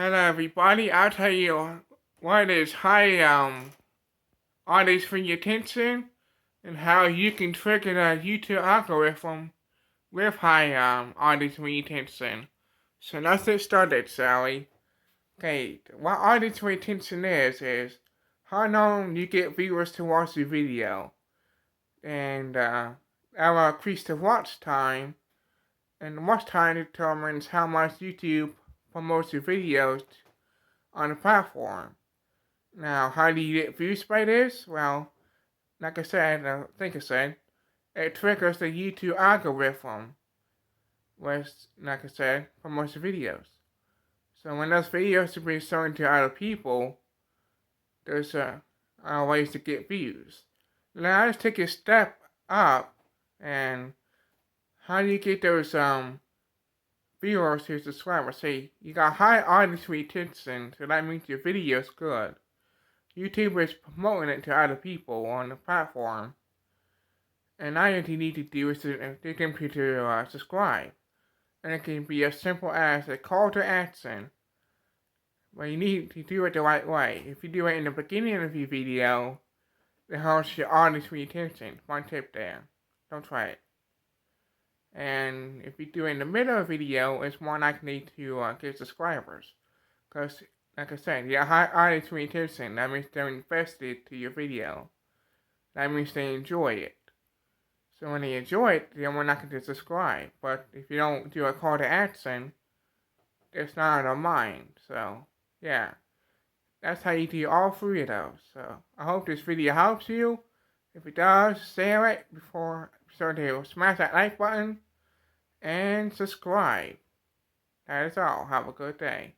Hello everybody, I'll tell you what is high audience for your attention and how you can trigger the YouTube algorithm with high audience for your attention. So let's get started, Sally. Okay, what audience for attention is how long you get viewers to watch the video. And that will increase the watch time, and watch time determines how much YouTube promotes your videos on the platform. Now, how do you get views by this? Well, like I said, it triggers the YouTube algorithm, which, like I said, promotes the videos. So when those videos are being shown to other people, there's ways to get views. Now, let's take a step up, and how do you get those viewers to subscribers? See, you got high audience retention, so that means your video is good. YouTube is promoting it to other people on the platform. And all you need to do is to get them to subscribe. And it can be as simple as a call to action. But you need to do it the right way. If you do it in the beginning of your video, it helps your audience retention. One tip there. Don't try it. And if you do it in the middle of the video, it's more likely to get subscribers. Because, like I said, you have high audience retention. That means they're invested to your video. That means they enjoy it. So when they enjoy it, they're more likely to subscribe. But if you don't do a call to action, it's not in their mind. So, yeah. That's how you do all three of those. So, I hope this video helps you. If it does, share it before to smash that like button and subscribe. That is all. Have a good day.